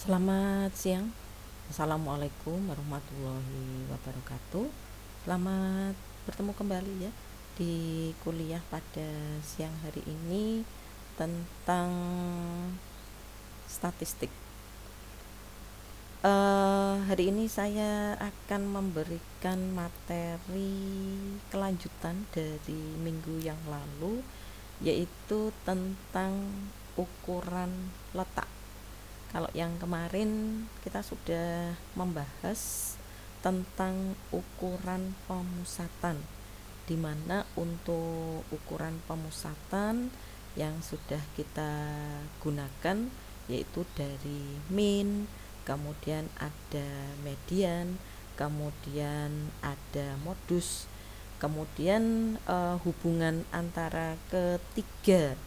Selamat siang. Assalamualaikum warahmatullahi wabarakatuh. Selamat bertemu kembali ya di kuliah pada siang hari ini tentang statistik. Hari ini saya akan memberikan materi kelanjutan dari minggu yang lalu, yaitu tentang ukuran letak. Kalau yang kemarin kita sudah membahas tentang ukuran pemusatan, di mana untuk ukuran pemusatan yang sudah kita gunakan yaitu dari min, kemudian ada median, kemudian ada modus, kemudian hubungan antara ketiga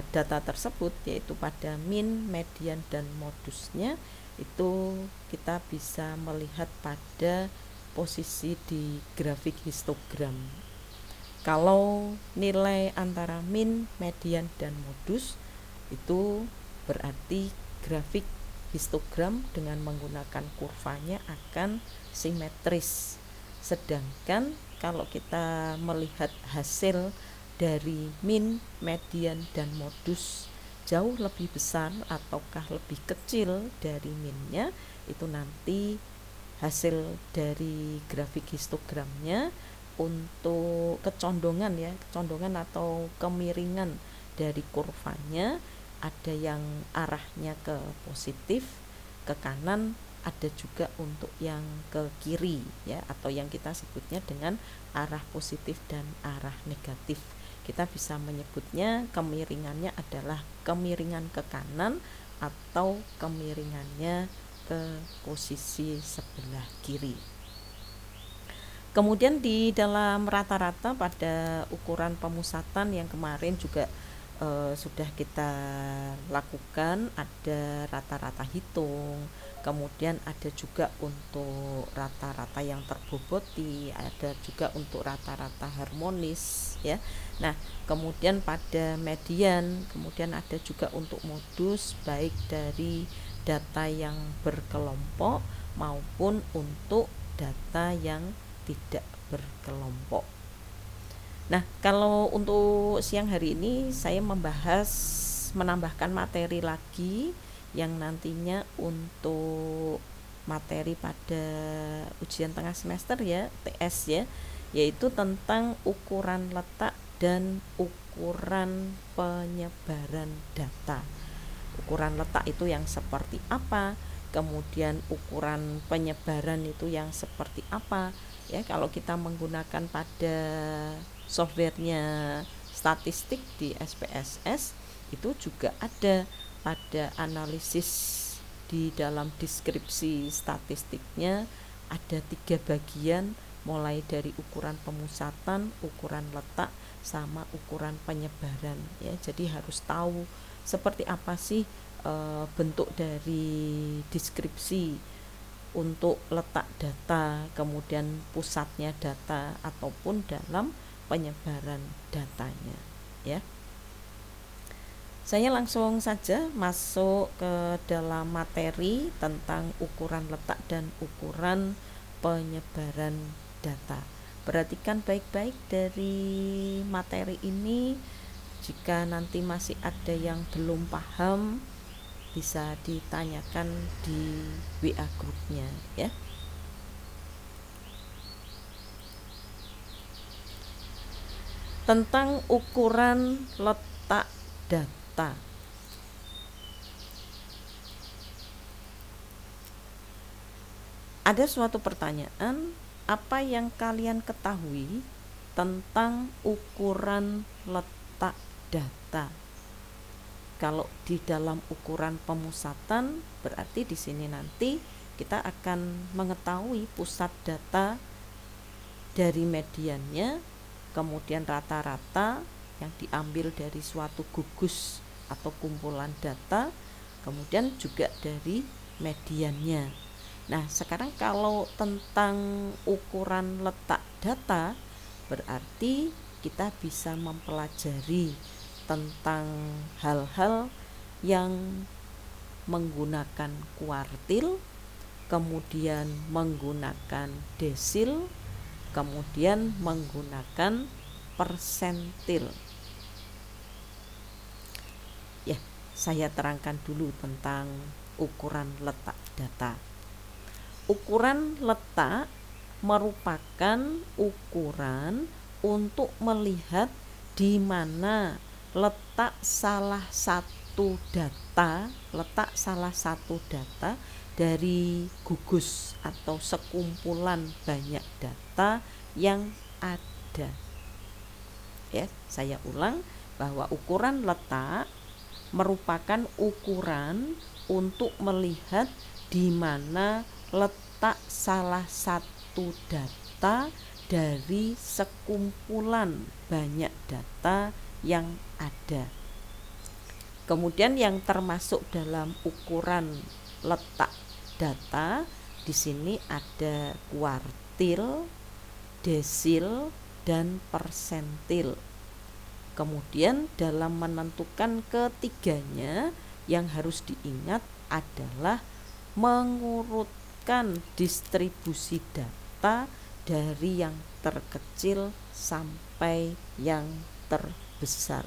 data tersebut, yaitu pada min, median, dan modusnya, itu kita bisa melihat pada posisi di grafik histogram. Kalau nilai antara min, median, dan modus itu berarti grafik histogram dengan menggunakan kurvanya akan simetris. Sedangkan kalau kita melihat hasil dari min, median, dan modus jauh lebih besar ataukah lebih kecil dari minnya, itu nanti hasil dari grafik histogramnya untuk kecondongan atau kemiringan dari kurvanya, ada yang arahnya ke positif, ke kanan, ada juga untuk yang ke kiri ya, atau yang kita sebutnya dengan arah positif dan arah negatif. Kita bisa menyebutnya kemiringannya adalah kemiringan ke kanan atau kemiringannya ke posisi sebelah kiri. Kemudian di dalam rata-rata pada ukuran pemusatan yang kemarin juga sudah kita lakukan, ada rata-rata hitung, kemudian ada juga untuk rata-rata yang terboboti, ada juga untuk rata-rata harmonis ya. Nah, kemudian pada median, kemudian ada juga untuk modus, baik dari data yang berkelompok maupun untuk data yang tidak berkelompok. Nah, kalau untuk siang hari ini saya menambahkan materi lagi yang nantinya untuk materi pada ujian tengah semester ya, TS ya, yaitu tentang ukuran letak dan ukuran penyebaran data. Ukuran letak itu yang seperti apa, kemudian ukuran penyebaran itu yang seperti apa ya. Kalau kita menggunakan pada softwarenya statistik di SPSS, itu juga ada pada analisis di dalam deskripsi statistiknya, ada 3 bagian, mulai dari ukuran pemusatan, ukuran letak, sama ukuran penyebaran ya. Jadi harus tahu seperti apa sih bentuk dari deskripsi untuk letak data, kemudian pusatnya data, ataupun dalam penyebaran datanya ya. Saya langsung saja masuk ke dalam materi tentang ukuran letak dan ukuran penyebaran data. Perhatikan baik-baik dari materi ini. Jika nanti masih ada yang belum paham, bisa ditanyakan di WA grupnya ya. Tentang ukuran letak data. Ada suatu pertanyaan, apa yang kalian ketahui tentang ukuran letak data? Kalau di dalam ukuran pemusatan, berarti di sini nanti kita akan mengetahui pusat data dari mediannya, kemudian rata-rata yang diambil dari suatu gugus atau kumpulan data, kemudian juga dari mediannya. Nah, sekarang kalau tentang ukuran letak data, berarti kita bisa mempelajari tentang hal-hal yang menggunakan kuartil, kemudian menggunakan desil, kemudian menggunakan persentil. Ya, saya terangkan dulu tentang ukuran letak data. Ukuran letak merupakan ukuran untuk melihat di mana letak salah satu data dari gugus atau sekumpulan banyak data yang ada. Ya, saya ulang bahwa ukuran letak merupakan ukuran untuk melihat di mana letak salah satu data dari sekumpulan banyak data yang ada. Kemudian yang termasuk dalam ukuran letak data di sini ada kuartil, desil, dan persentil. Kemudian dalam menentukan ketiganya yang harus diingat adalah mengurutkan distribusi data dari yang terkecil sampai yang terbesar.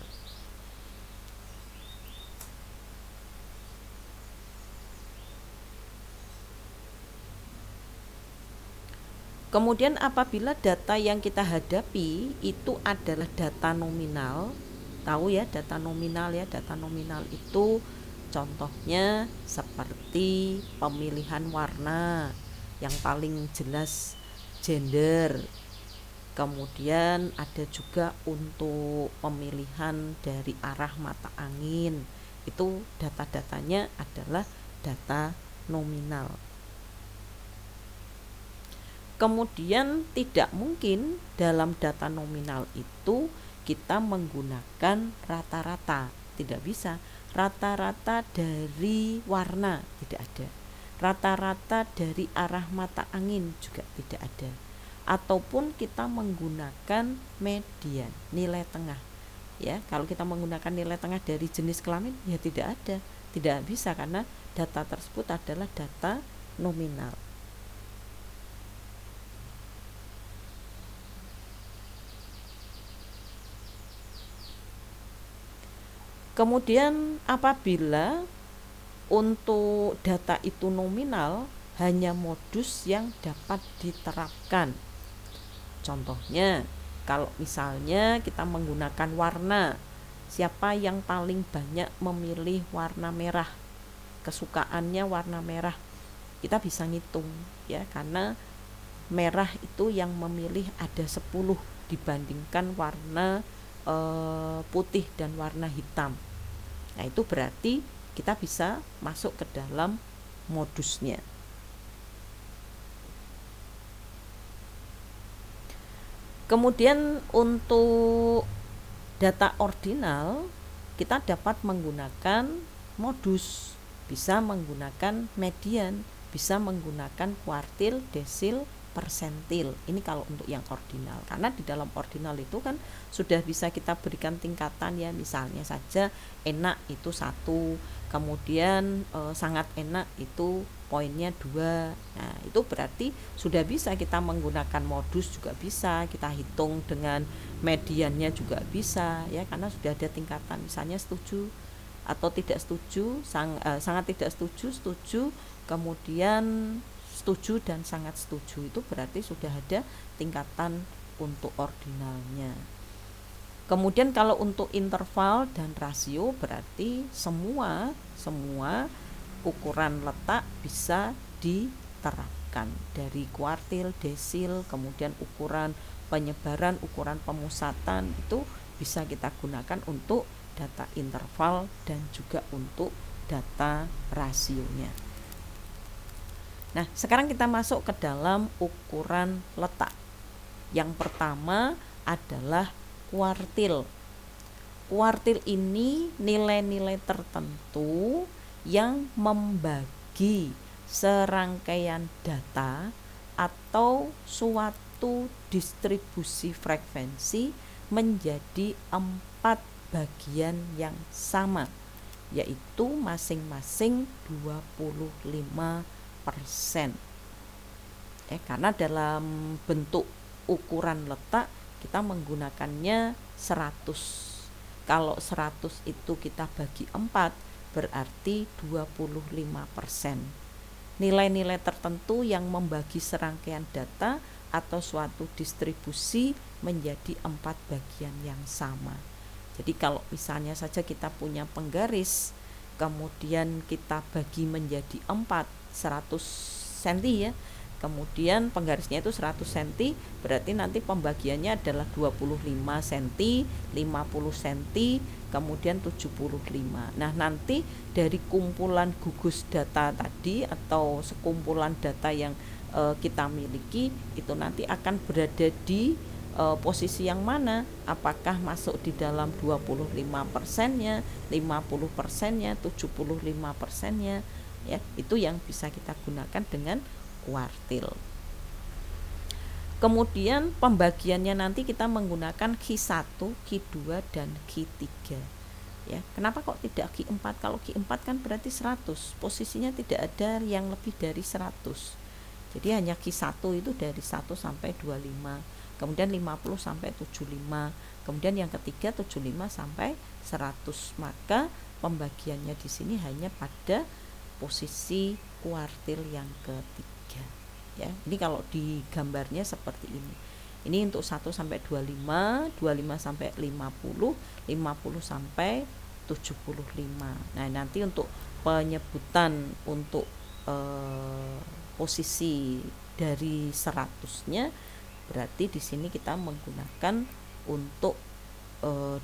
Kemudian apabila data yang kita hadapi itu adalah data nominal, tahu ya data nominal ya, data nominal itu contohnya seperti pemilihan warna, yang paling jelas gender. Kemudian ada juga untuk pemilihan dari arah mata angin, itu data-datanya adalah data nominal. Kemudian tidak mungkin dalam data nominal itu kita menggunakan rata-rata, tidak bisa. Rata-rata dari warna tidak ada. Rata-rata dari arah mata angin juga tidak ada. Ataupun kita menggunakan median, nilai tengah. Ya, kalau kita menggunakan nilai tengah dari jenis kelamin ya tidak ada. Tidak bisa karena data tersebut adalah data nominal. Kemudian apabila untuk data itu nominal, hanya modus yang dapat diterapkan. Contohnya, kalau misalnya kita menggunakan warna, siapa yang paling banyak memilih warna merah? Kesukaannya warna merah. Kita bisa ngitung ya, karena merah itu yang memilih ada 10 dibandingkan warna putih dan warna hitam. Nah, itu berarti kita bisa masuk ke dalam modusnya. Kemudian untuk data ordinal kita dapat menggunakan modus, bisa menggunakan median, bisa menggunakan kuartil, desil, persentil. Ini kalau untuk yang ordinal, karena di dalam ordinal itu kan sudah bisa kita berikan tingkatan ya, misalnya saja enak itu 1, kemudian sangat enak itu poinnya 2. Nah, itu berarti sudah bisa kita menggunakan modus, juga bisa kita hitung dengan mediannya juga bisa ya, karena sudah ada tingkatan, misalnya setuju atau tidak setuju, sangat tidak setuju, setuju, kemudian setuju dan sangat setuju. Itu berarti sudah ada tingkatan untuk ordinalnya. Kemudian kalau untuk interval dan rasio berarti semua ukuran letak bisa diterapkan, dari kuartil, desil, kemudian ukuran penyebaran, ukuran pemusatan, itu bisa kita gunakan untuk data interval dan juga untuk data rasionya. Nah, sekarang kita masuk ke dalam ukuran letak. Yang pertama adalah kuartil. Kuartil ini nilai-nilai tertentu yang membagi serangkaian data atau suatu distribusi frekuensi menjadi 4 bagian yang sama. yaitu masing-masing 25%. Karena dalam bentuk ukuran letak kita menggunakannya 100. Kalau 100 itu kita bagi 4 berarti 25%. Nilai-nilai tertentu yang membagi serangkaian data atau suatu distribusi menjadi 4 bagian yang sama. Jadi kalau misalnya saja kita punya penggaris, kemudian kita bagi menjadi 4, 100 cm ya, kemudian penggarisnya itu 100 cm, berarti nanti pembagiannya adalah 25 cm, 50 cm, kemudian 75. Nah, nanti dari kumpulan gugus data tadi atau sekumpulan data yang kita miliki itu nanti akan berada di posisi yang mana, apakah masuk di dalam 25%-nya, 50%-nya, 75%-nya, ya, itu yang bisa kita gunakan dengan kuartil. Kemudian pembagiannya nanti kita menggunakan Q1, Q2 dan Q3. Ya, kenapa kok tidak Q4? Kalau Q4 kan berarti 100, posisinya tidak ada yang lebih dari 100. Jadi hanya Q1 itu dari 1 sampai 25, kemudian 50 sampai 75, kemudian yang ketiga 75 sampai 100. Maka pembagiannya di sini hanya pada posisi kuartil yang ketiga. Ya, ini kalau di gambarnya seperti ini. Ini untuk 1 sampai 25, 25 sampai 50, 50 sampai 75. Nah, nanti untuk penyebutan untuk posisi dari 100-nya berarti di sini kita menggunakan untuk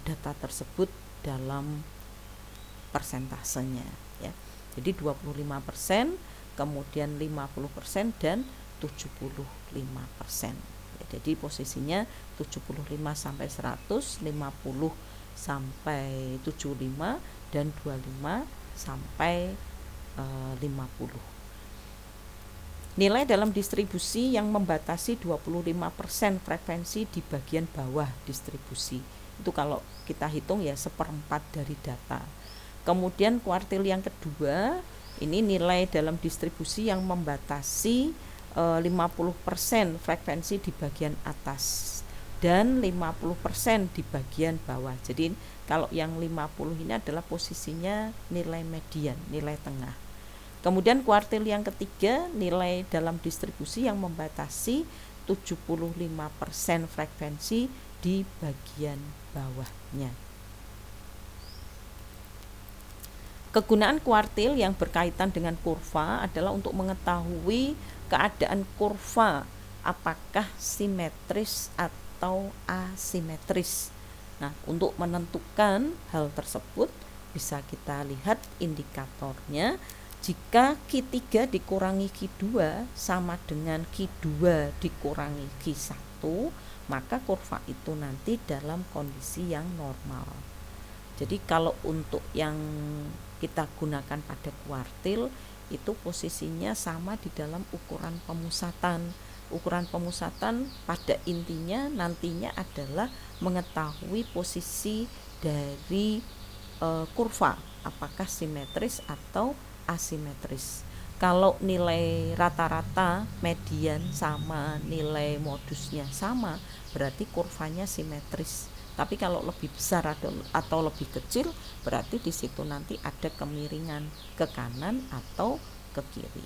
data tersebut dalam persentasenya, ya. Jadi 25%, kemudian 50% dan 75%. Ya, jadi posisinya 75 sampai 100, 50 sampai 75 dan 25 sampai 50. Nilai dalam distribusi yang membatasi 25% frekuensi di bagian bawah distribusi. Itu kalau kita hitung ya 1/4 dari data. Kemudian kuartil yang kedua, ini nilai dalam distribusi yang membatasi 50% frekuensi di bagian atas dan 50% di bagian bawah. Jadi kalau yang 50 ini adalah posisinya nilai median, nilai tengah. Kemudian kuartil yang ketiga, nilai dalam distribusi yang membatasi 75% frekuensi di bagian bawahnya. Kegunaan kuartil yang berkaitan dengan kurva adalah untuk mengetahui keadaan kurva apakah simetris atau asimetris. Nah, untuk menentukan hal tersebut bisa kita lihat indikatornya. Jika Q3 dikurangi Q2 sama dengan Q2 dikurangi Q1, maka kurva itu nanti dalam kondisi yang normal. Jadi kalau untuk yang kita gunakan pada kuartil itu posisinya sama di dalam ukuran pemusatan. Ukuran pemusatan pada intinya nantinya adalah mengetahui posisi dari kurva, apakah simetris atau asimetris. Kalau nilai rata-rata, median sama, nilai modusnya sama, berarti kurvanya simetris. Tapi kalau lebih besar atau lebih kecil, berarti di situ nanti ada kemiringan ke kanan atau ke kiri.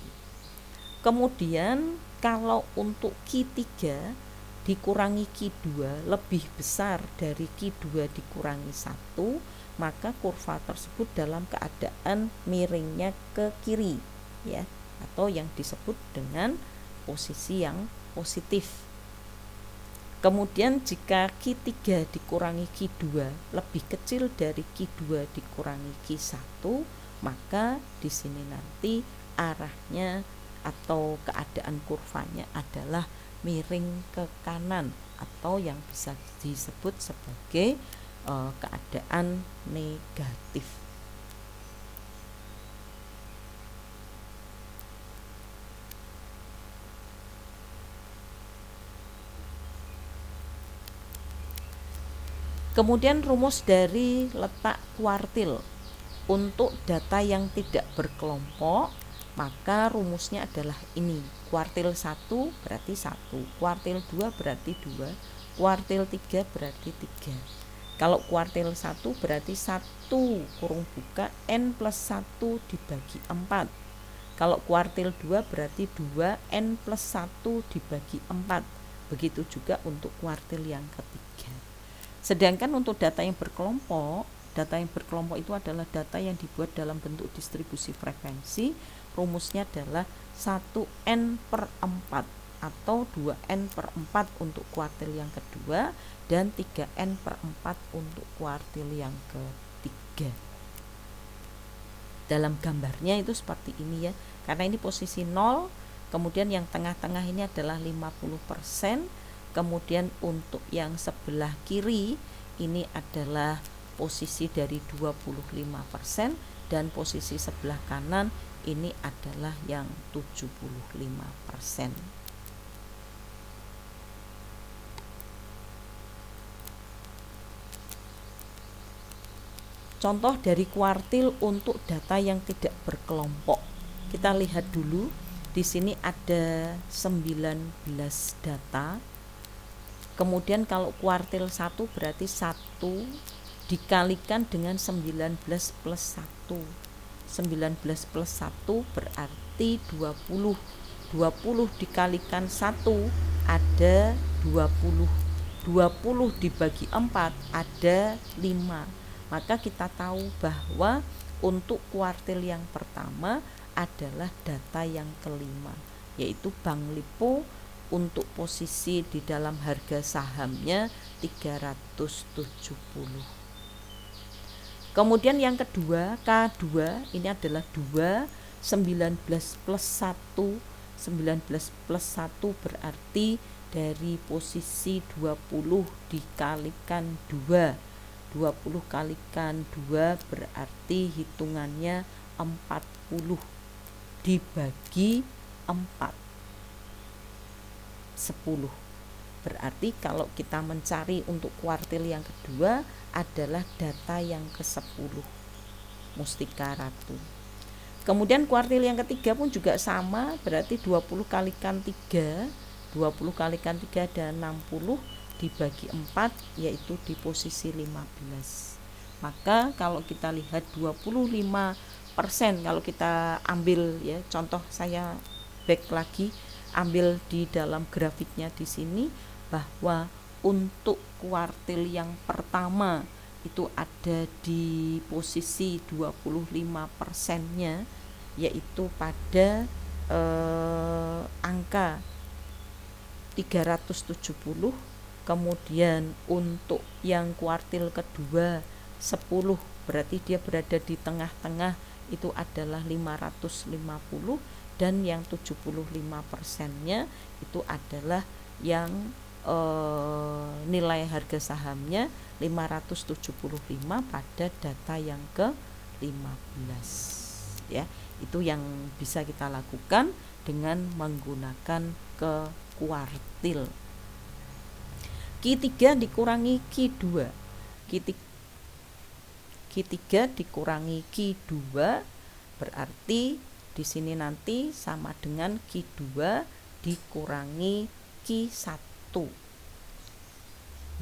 Kemudian kalau untuk Q3 dikurangi Q2 lebih besar dari Q2 dikurangi 1, maka kurva tersebut dalam keadaan miringnya ke kiri, ya, atau yang disebut dengan posisi yang positif. Kemudian jika Q3 dikurangi Q2 lebih kecil dari Q2 dikurangi Q1, maka di sini nanti arahnya atau keadaan kurvanya adalah miring ke kanan atau yang bisa disebut sebagai keadaan negatif. Kemudian rumus dari letak kuartil. Untuk data yang tidak berkelompok, maka rumusnya adalah ini. Kuartil 1 berarti 1, kuartil 2 berarti 2, kuartil 3 berarti 3. Kalau kuartil 1 berarti 1 kurung buka N plus 1 dibagi 4. Kalau kuartil 2 berarti 2 N plus 1 dibagi 4. Begitu juga untuk kuartil yang ketiga. Sedangkan untuk data yang berkelompok itu adalah data yang dibuat dalam bentuk distribusi frekuensi. Rumusnya adalah 1N per 4 atau 2N per 4 untuk kuartil yang kedua dan 3N per 4 untuk kuartil yang ketiga. Dalam gambarnya itu seperti ini ya, karena ini posisi 0, kemudian yang tengah-tengah ini adalah 50%, kemudian untuk yang sebelah kiri ini adalah posisi dari 25% dan posisi sebelah kanan ini adalah yang 75%. Contoh dari kuartil untuk data yang tidak berkelompok. Kita lihat dulu, di sini ada 19 data. Kemudian kalau kuartil 1 berarti 1 dikalikan dengan 19 plus 1. 19 plus 1 berarti 20. 20 dikalikan 1 ada 20. 20 dibagi 4 ada 5. Maka kita tahu bahwa untuk kuartil yang pertama adalah data yang kelima, yaitu Bank Lipo untuk posisi di dalam harga sahamnya 370. Kemudian yang kedua, K2 ini adalah 2, 19 plus 1. 19 plus 1 berarti dari posisi 20 dikalikan 2. 20 kalikan 2 berarti hitungannya 40 dibagi 4. 10. Berarti kalau kita mencari untuk kuartil yang kedua adalah data yang ke-10, Mustika Ratu. Kemudian kuartil yang ketiga pun juga sama, berarti 20 kalikan 3, 20 kalikan 3 dan 60 dibagi 4, yaitu di posisi 15. Maka kalau kita lihat 25%, kalau kita ambil ya contoh, saya back lagi, ambil di dalam grafiknya di sini, bahwa untuk kuartil yang pertama itu ada di posisi 25%-nya, yaitu pada angka 370. Kemudian untuk yang kuartil kedua 10, berarti dia berada di tengah-tengah, itu adalah 550, dan yang 75%-nya itu adalah yang nilai harga sahamnya 575 pada data yang ke-15 ya. Itu yang bisa kita lakukan dengan menggunakan ke kuartil. Q3 dikurangi Q2. Q3 dikurangi Q2 berarti di sini nanti sama dengan Q2 dikurangi Q1.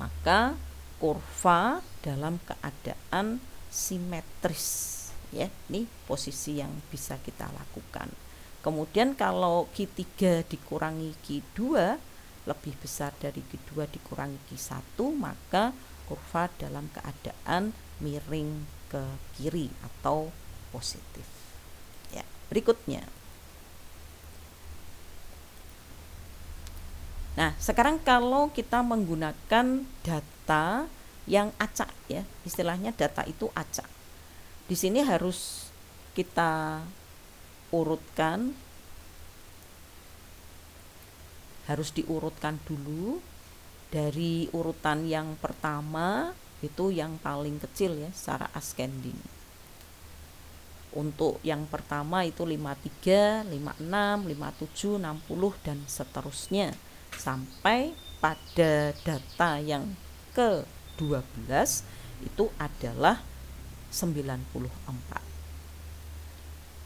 Maka kurva dalam keadaan simetris ya. Ini posisi yang bisa kita lakukan. Kemudian kalau Q3 dikurangi Q2 lebih besar dari Q2 dikurangi Q1, maka kurva dalam keadaan miring ke kiri atau positif. Ya, berikutnya. Nah, sekarang kalau kita menggunakan data yang acak ya, istilahnya data itu acak. Di sini harus kita urutkan, harus diurutkan dulu dari urutan yang pertama itu yang paling kecil ya secara ascending. Untuk yang pertama itu 53, 56, 57, 60 dan seterusnya sampai pada data yang ke-12 itu adalah 94.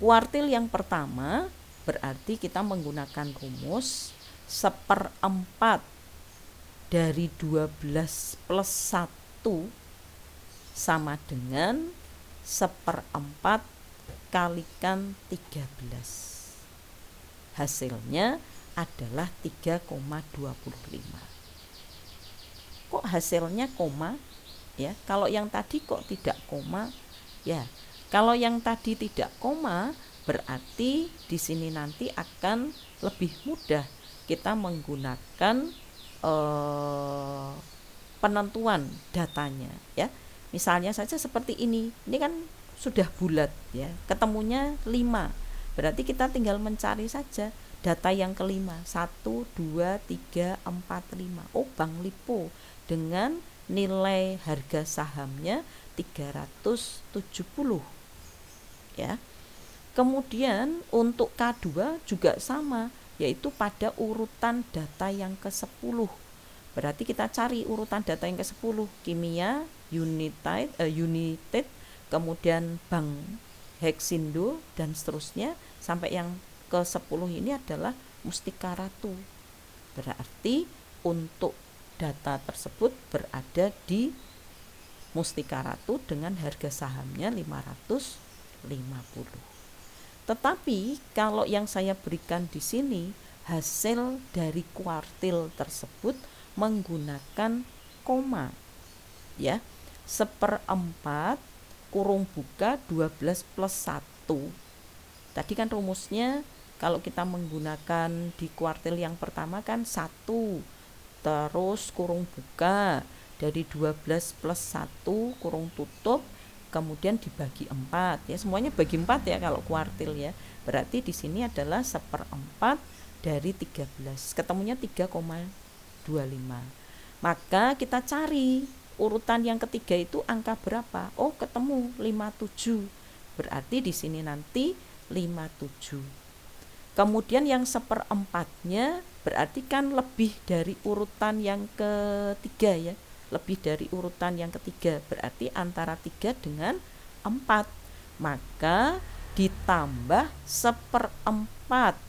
Kuartil yang pertama berarti kita menggunakan rumus 1/4 dari 12 plus 1 sama dengan 1/4 kalikan 13. Hasilnya adalah 3,25. Kok hasilnya koma? Ya, kalau yang tadi kok tidak koma? Ya, kalau yang tadi tidak koma berarti di sini nanti akan lebih mudah kita menggunakan penentuan datanya, ya. Misalnya saja seperti ini kan sudah bulat, ya, ketemunya 5. Berarti kita tinggal mencari saja data yang kelima, 1, 2, 3, 4, 5. Oh, Bank Lipo dengan nilai harga sahamnya 370, ya. Kemudian untuk K2 juga sama, yaitu pada urutan data yang ke-10. Berarti kita cari urutan data yang ke-10, Kimia, United, kemudian Bank Hexindo dan seterusnya sampai yang ke-10 ini adalah Mustika Ratu. Berarti untuk data tersebut berada di Mustika Ratu dengan harga sahamnya 550. Tetapi kalau yang saya berikan di sini hasil dari kuartil tersebut menggunakan koma, ya, 1/4 kurung buka 12 plus 1. Tadi kan rumusnya kalau kita menggunakan di kuartil yang pertama kan 1, terus kurung buka dari 12 plus 1 kurung tutup, kemudian dibagi 4, ya, semuanya bagi 4 ya kalau kuartil, ya. Berarti di sini adalah 1/4 dari 13, ketemunya 3,25. Maka kita cari urutan yang ketiga itu angka berapa? Oh, ketemu 57. Berarti di sini nanti 57. Kemudian yang 1/4-nya berarti kan lebih dari urutan yang ketiga, ya. Lebih dari urutan yang ketiga, berarti antara 3 dengan 4. Maka ditambah 1/4.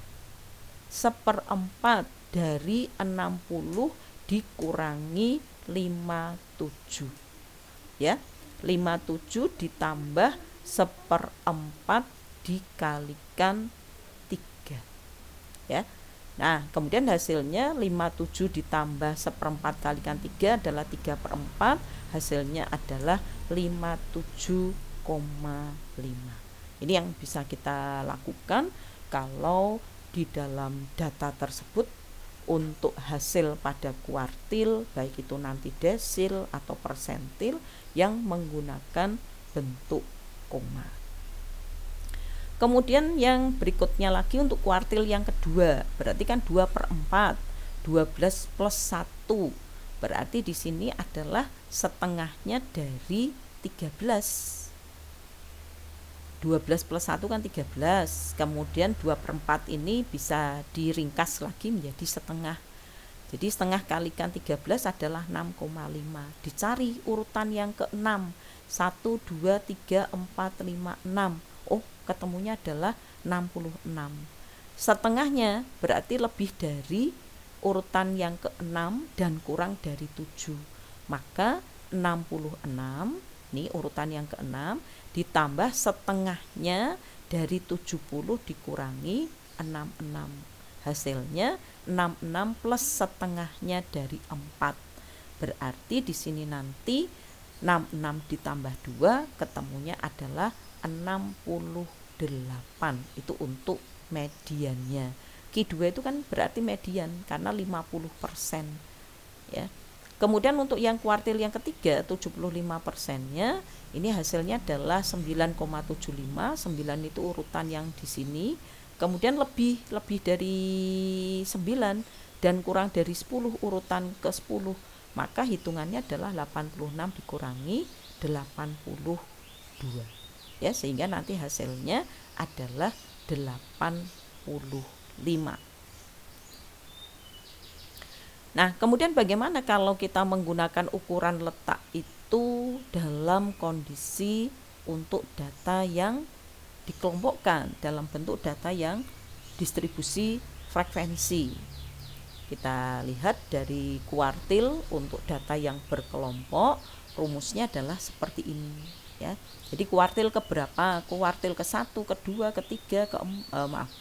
1/4 dari 60 dikurangi 57, ya. 57 ditambah 1/4 dikalikan 3, ya. Nah, kemudian hasilnya 57 ditambah 1/4 kalikan 3 adalah 3/4. Hasilnya adalah 57,5. Ini yang bisa kita lakukan kalau di dalam data tersebut untuk hasil pada kuartil, baik itu nanti desil atau persentil yang menggunakan bentuk koma. Kemudian yang berikutnya lagi untuk kuartil yang kedua, berarti kan 2/4, 12 plus 1. Berarti di sini adalah setengahnya dari 13. 12 plus 1 kan 13. Kemudian 2/4 ini bisa diringkas lagi menjadi setengah. Jadi setengah kalikan 13 adalah 6,5. Dicari urutan yang ke-6. 1, 2, 3, 4, 5, 6. Oh, ketemunya adalah 66. Setengahnya berarti lebih dari urutan yang ke-6 dan kurang dari 7. Maka 66, ini urutan yang ke-6, ditambah setengahnya dari 70 dikurangi 66. Hasilnya 66 plus setengahnya dari 4. Berarti di sini nanti 66 ditambah 2 ketemunya adalah 68. Itu untuk mediannya. Q2 itu kan berarti median karena 50%, ya. Kemudian untuk yang kuartil yang ketiga 75%-nya ini hasilnya adalah 9,75. 9 itu urutan yang di sini. Kemudian lebih dari 9 dan kurang dari 10 urutan ke-10. Maka hitungannya adalah 86 dikurangi 82. Ya, sehingga nanti hasilnya adalah 85. Nah, kemudian bagaimana kalau kita menggunakan ukuran letak itu dalam kondisi untuk data yang dikelompokkan dalam bentuk data yang distribusi frekuensi. Kita lihat dari kuartil untuk data yang berkelompok, rumusnya adalah seperti ini ya. Jadi kuartil keberapa? Kuartil ke-1, ke-2, ketiga,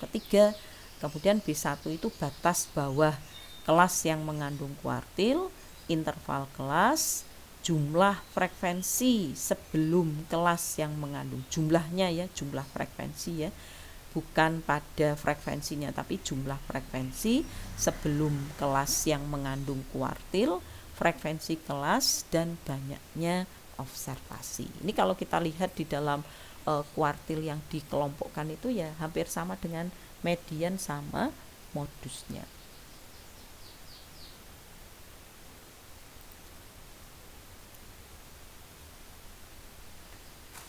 ketiga. Kemudian B1 itu batas bawah kelas yang mengandung kuartil, interval kelas, jumlah frekuensi sebelum kelas yang mengandung, jumlahnya ya, jumlah frekuensi ya, bukan pada frekuensinya tapi jumlah frekuensi sebelum kelas yang mengandung kuartil, frekuensi kelas, dan banyaknya observasi. Ini kalau kita lihat di dalam kuartil yang dikelompokkan itu ya hampir sama dengan median sama modusnya.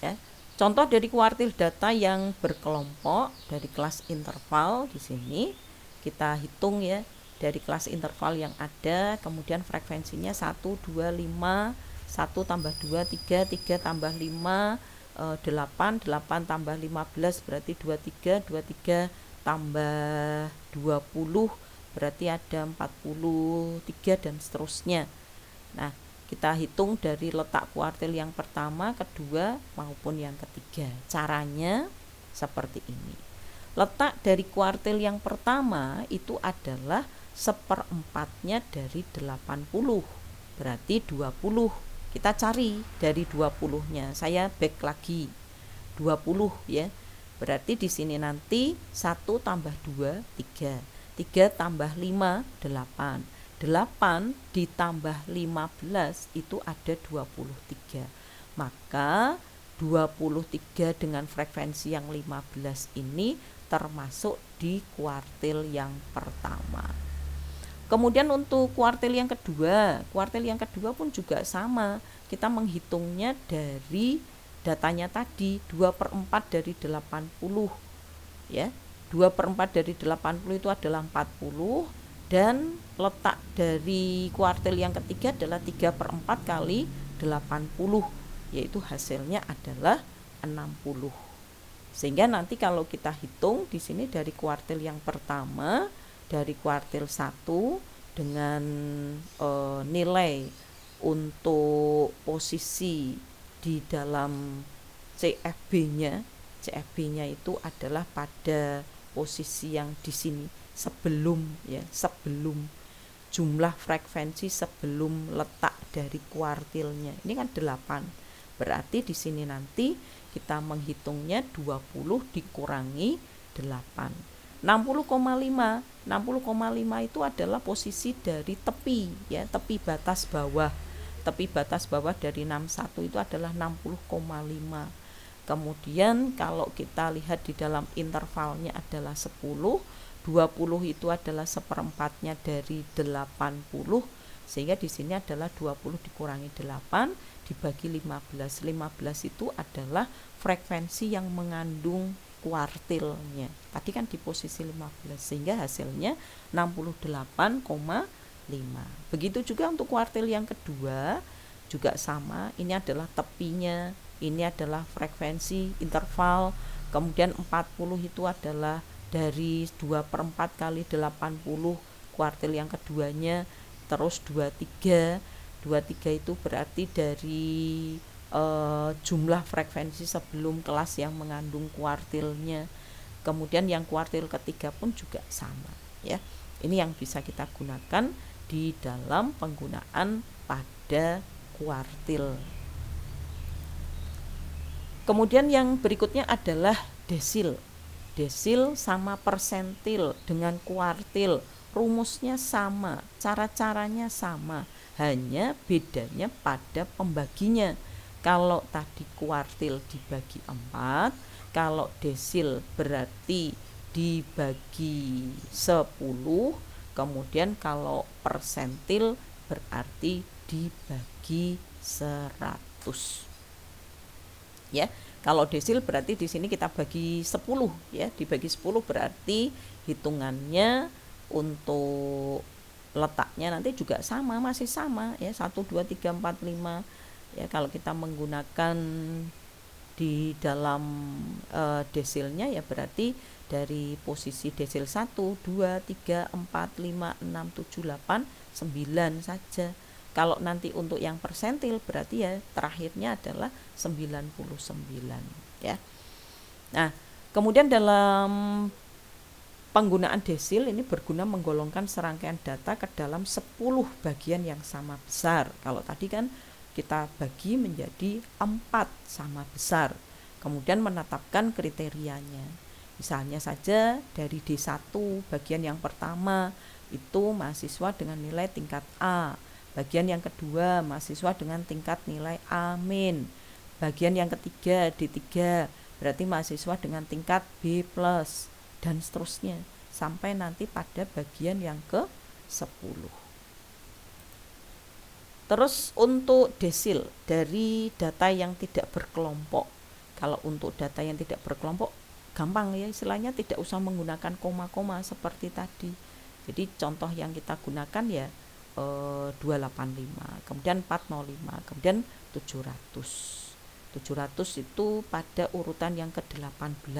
Ya. Contoh dari kuartil data yang berkelompok dari kelas interval di sini kita hitung ya, dari kelas interval yang ada, kemudian frekuensinya 1, 2, 5, 1 tambah 2, 3, 3 tambah 5, 8, 8 tambah 15 berarti 23, 23 tambah 20 berarti ada 43 dan seterusnya. Nah, kita hitung dari letak kuartil yang pertama, kedua, maupun yang ketiga. Caranya seperti ini. Letak dari kuartil yang pertama itu adalah seperempatnya dari 80, berarti 20. Kita cari dari 20-nya. Saya back lagi. 20 ya. Berarti di sini nanti 1 tambah 2, 3. 3 tambah 5, 8. 8 ditambah 15 itu ada 23. Maka 23 dengan frekuensi yang 15 ini termasuk di kuartil yang pertama. Kemudian untuk kuartil yang kedua pun juga sama. Kita menghitungnya dari datanya tadi 2/4 dari 80 ya. 2/4 dari 80 itu adalah 40, dan letak dari kuartil yang ketiga adalah 3/4 kali 80, yaitu hasilnya adalah 60. Sehingga nanti kalau kita hitung di sini dari kuartil yang pertama, dari kuartil 1 dengan nilai untuk posisi di dalam CFB-nya itu adalah pada posisi yang di sini sebelum jumlah frekuensi sebelum letak dari kuartilnya. Ini kan 8. Berarti di sini nanti kita menghitungnya 20 dikurangi 8. 60,5. 60,5 itu adalah posisi dari tepi ya, tepi batas bawah. Tepi batas bawah dari 61 itu adalah 60,5. Kemudian kalau kita lihat di dalam intervalnya adalah 10, 20 itu adalah seperempatnya dari 80, sehingga di sini adalah 20 dikurangi 8 dibagi 15. 15 itu adalah frekuensi yang mengandung kuartilnya. Tadi kan di posisi 15, sehingga hasilnya 68,5. Begitu juga untuk kuartil yang kedua juga sama. Ini adalah tepinya, ini adalah frekuensi interval, kemudian 40 itu adalah dari 2/4 kali 80 kuartil yang keduanya, terus 23 itu berarti dari jumlah frekuensi sebelum kelas yang mengandung kuartilnya. Kemudian yang kuartil ketiga pun juga sama ya. Ini yang bisa kita gunakan di dalam penggunaan pada kuartil. Kemudian yang berikutnya adalah desil. Desil sama persentil dengan kuartil, rumusnya sama, cara-caranya sama, hanya bedanya pada pembaginya. Kalau tadi kuartil dibagi 4, kalau desil berarti dibagi 10, kemudian kalau persentil berarti dibagi 100. Ya. Kalau desil berarti di sini kita bagi 10 ya, dibagi 10 berarti hitungannya untuk letaknya nanti juga sama, masih sama ya, 1 2 3 4 5 ya. Kalau kita menggunakan di dalam desilnya ya berarti dari posisi desil 1, 2, 3, 4, 5, 6, 7, 8, 9 saja. Kalau nanti untuk yang persentil berarti ya terakhirnya adalah 99 ya. Nah, kemudian dalam penggunaan desil ini berguna menggolongkan serangkaian data ke dalam 10 bagian yang sama besar. Kalau tadi kan kita bagi menjadi 4 sama besar. Kemudian menetapkan kriterianya. Misalnya saja dari D1 bagian yang pertama itu mahasiswa dengan nilai tingkat A. Bagian yang kedua mahasiswa dengan tingkat nilai A-. Bagian yang ketiga D3 berarti mahasiswa dengan tingkat B+, dan seterusnya sampai nanti pada bagian yang ke-10. Terus untuk desil dari data yang tidak berkelompok. Kalau untuk data yang tidak berkelompok gampang ya, istilahnya tidak usah menggunakan koma-koma seperti tadi. Jadi contoh yang kita gunakan ya 285, kemudian 405, kemudian 700. 700 itu pada urutan yang ke-18.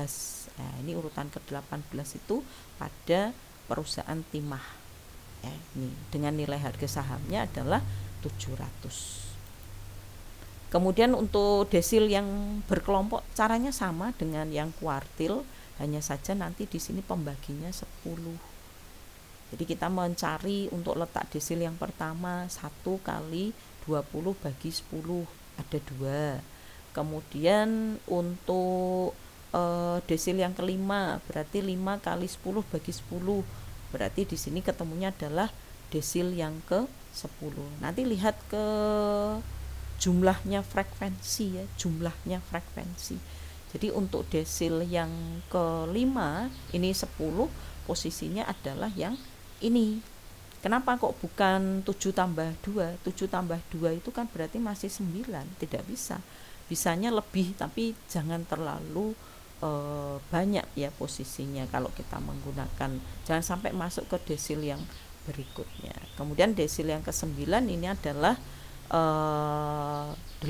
Nah, ini urutan ke-18 itu pada perusahaan timah. Ini dengan nilai harga sahamnya adalah 700. Kemudian untuk desil yang berkelompok caranya sama dengan yang kuartil, hanya saja nanti di sini pembaginya 10. Jadi kita mencari untuk letak desil yang pertama 1 kali 20 bagi 10 ada 2. Kemudian untuk desil yang kelima berarti 5 kali 10 bagi 10. Berarti di sini ketemunya adalah desil yang ke-10. Nanti lihat ke jumlahnya frekuensi ya, jumlahnya frekuensi. Jadi untuk desil yang kelima ini 10, posisinya adalah yang ini. Kenapa kok bukan 7 tambah 2? 7 tambah 2 itu kan berarti masih 9, tidak bisa. Bisanya lebih tapi jangan terlalu banyak ya posisinya kalau kita menggunakan, jangan sampai masuk ke desil yang berikutnya. Kemudian desil yang ke-9 ini adalah 18.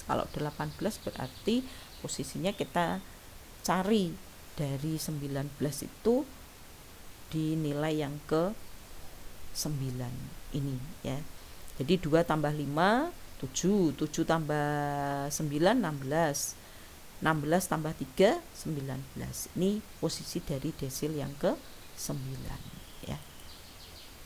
Kalau 18 berarti posisinya kita cari dari 19 itu di nilai yang ke-9 ini ya. Jadi 2 tambah 5 7, 7 tambah 9 16, 16 tambah 3 19. Ini posisi dari desil yang ke-9 ya.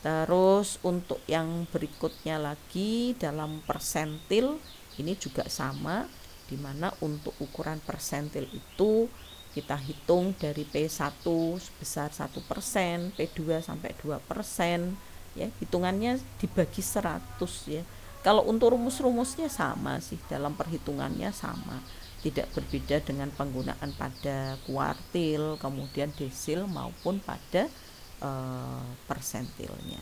Terus untuk yang berikutnya lagi dalam persentil ini juga sama, dimana untuk ukuran persentil itu kita hitung dari P1 sebesar 1%, P2 sampai 2% ya, hitungannya dibagi 100 ya. Kalau untuk rumus-rumusnya sama sih, dalam perhitungannya sama, tidak berbeda dengan penggunaan pada kuartil, kemudian desil maupun pada persentilnya.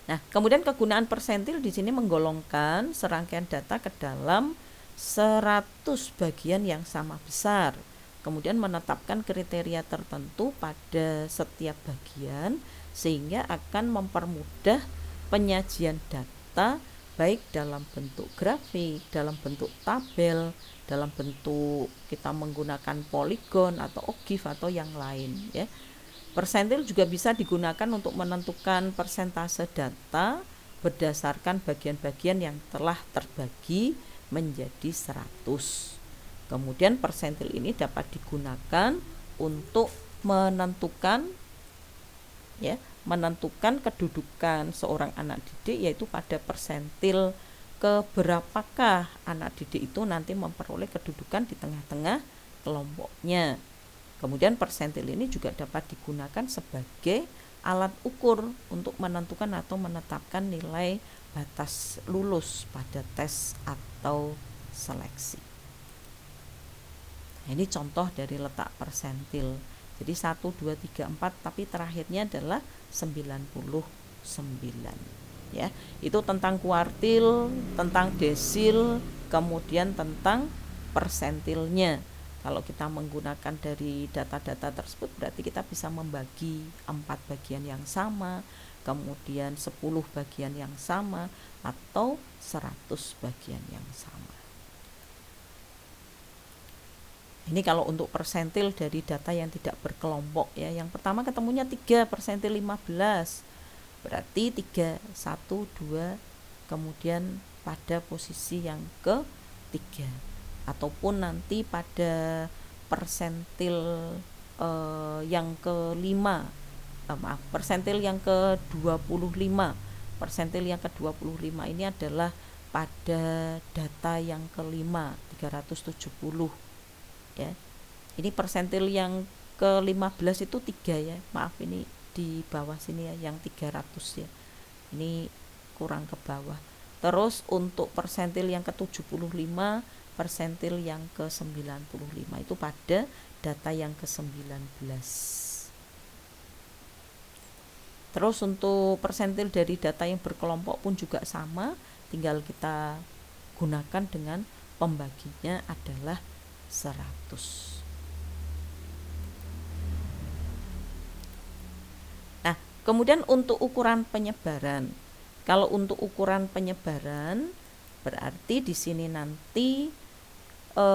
Nah, kemudian kegunaan persentil di sini menggolongkan serangkaian data ke dalam 100 bagian yang sama besar. Kemudian menetapkan kriteria tertentu pada setiap bagian sehingga akan mempermudah penyajian data baik dalam bentuk grafik, dalam bentuk tabel, dalam bentuk kita menggunakan poligon atau OGIF atau yang lain ya. Persentil juga bisa digunakan untuk menentukan persentase data berdasarkan bagian-bagian yang telah terbagi menjadi 100. Kemudian persentil ini dapat digunakan untuk menentukan ya, menentukan kedudukan seorang anak didik, yaitu pada persentil keberapakah anak didik itu nanti memperoleh kedudukan di tengah-tengah kelompoknya. Kemudian persentil ini juga dapat digunakan sebagai alat ukur untuk menentukan atau menetapkan nilai batas lulus pada tes atau seleksi. Nah, ini contoh dari letak persentil. Jadi 1, 2, 3, 4 tapi terakhirnya adalah 99 ya. Itu tentang kuartil, tentang desil, kemudian tentang persentilnya. Kalau kita menggunakan dari data-data tersebut berarti kita bisa membagi 4 bagian yang sama, kemudian 10 bagian yang sama, atau 100 bagian yang sama. Ini kalau untuk persentil dari data yang tidak berkelompok ya. Yang pertama ketemunya 3 persentil 15. Berarti 3, 1, 2, kemudian pada posisi yang ketiga. Ataupun nanti pada persentil yang kelima, persentil yang ke-25. Persentil yang ke-25 ini adalah pada data yang kelima, 370 ya. Ini persentil yang ke-15 itu 3 ya. Maaf ini di bawah sini ya, yang 300 ya. Ini kurang ke bawah. Terus untuk persentil yang ke-75, persentil yang ke-95 itu pada data yang ke-19. Terus untuk persentil dari data yang berkelompok pun juga sama, tinggal kita gunakan dengan pembaginya adalah 100. Nah, kemudian untuk ukuran penyebaran. Kalau untuk ukuran penyebaran berarti di sini nanti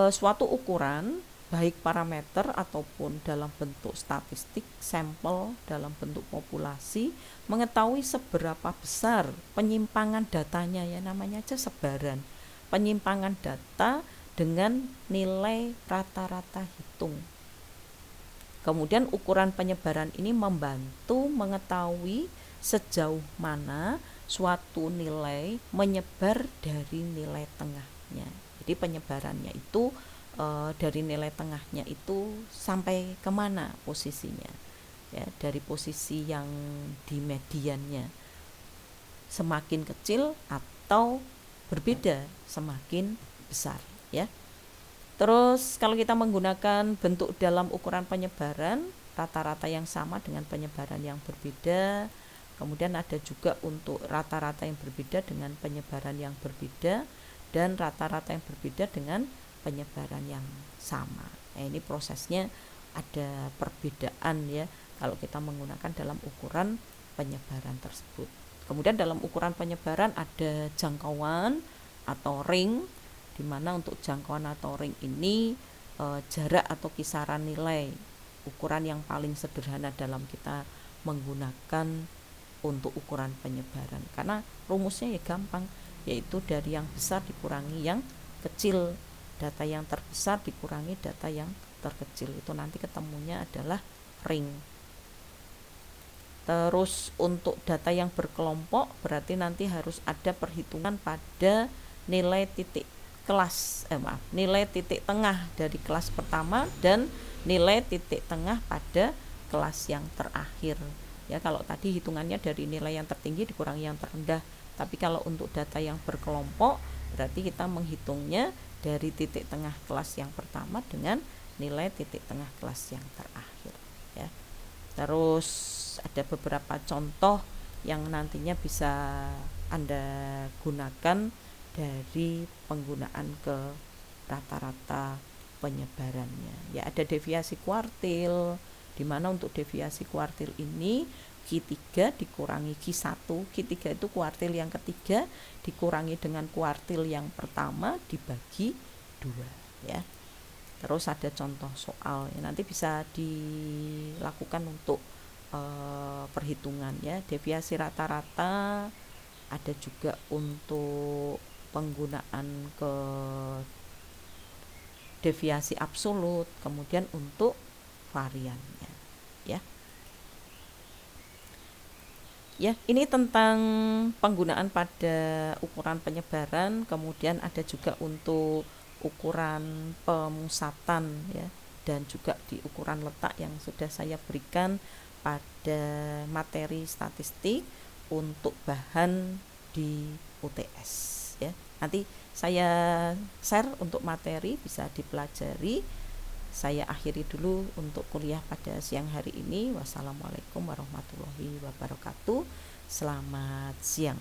suatu ukuran baik parameter ataupun dalam bentuk statistik, sampel dalam bentuk populasi, mengetahui seberapa besar penyimpangan datanya ya, namanya aja sebaran. Penyimpangan data dengan nilai rata-rata hitung. Kemudian ukuran penyebaran ini membantu mengetahui sejauh mana suatu nilai menyebar dari nilai tengahnya. Jadi penyebarannya itu dari nilai tengahnya itu sampai kemana posisinya ya, dari posisi yang di mediannya semakin kecil atau berbeda semakin besar ya. Terus kalau kita menggunakan bentuk dalam ukuran penyebaran, rata-rata yang sama dengan penyebaran yang berbeda. Kemudian ada juga untuk rata-rata yang berbeda dengan penyebaran yang berbeda, dan rata-rata yang berbeda dengan penyebaran yang sama. Nah, ini prosesnya ada perbedaan ya kalau kita menggunakan dalam ukuran penyebaran tersebut. Kemudian dalam ukuran penyebaran ada jangkauan atau ring, di mana untuk jangkauan atau ring ini jarak atau kisaran nilai ukuran yang paling sederhana dalam kita menggunakan untuk ukuran penyebaran, karena rumusnya ya gampang, yaitu dari yang besar dikurangi yang kecil, data yang terbesar dikurangi data yang terkecil, itu nanti ketemunya adalah ring. Terus untuk data yang berkelompok berarti nanti harus ada perhitungan pada nilai titik nilai titik tengah dari kelas pertama dan nilai titik tengah pada kelas yang terakhir. Ya, kalau tadi hitungannya dari nilai yang tertinggi dikurangi yang terendah, tapi kalau untuk data yang berkelompok berarti kita menghitungnya dari titik tengah kelas yang pertama dengan nilai titik tengah kelas yang terakhir ya. Terus ada beberapa contoh yang nantinya bisa Anda gunakan dari penggunaan ke rata-rata penyebarannya. Ya, ada deviasi kuartil, di mana untuk deviasi kuartil ini Q3 dikurangi Q1. Q3 itu kuartil yang ketiga dikurangi dengan kuartil yang pertama dibagi 2 ya. Terus ada contoh soal ya, nanti bisa dilakukan untuk perhitungan ya. Deviasi rata-rata, ada juga untuk penggunaan ke deviasi absolut, kemudian untuk variannya ya. Ya, ini tentang penggunaan pada ukuran penyebaran, kemudian ada juga untuk ukuran pemusatan ya, dan juga di ukuran letak yang sudah saya berikan pada materi statistik untuk bahan di UTS ya. Nanti saya share untuk materi bisa dipelajari. Saya akhiri dulu untuk kuliah pada siang hari ini. Wassalamualaikum warahmatullahi wabarakatuh. Selamat siang.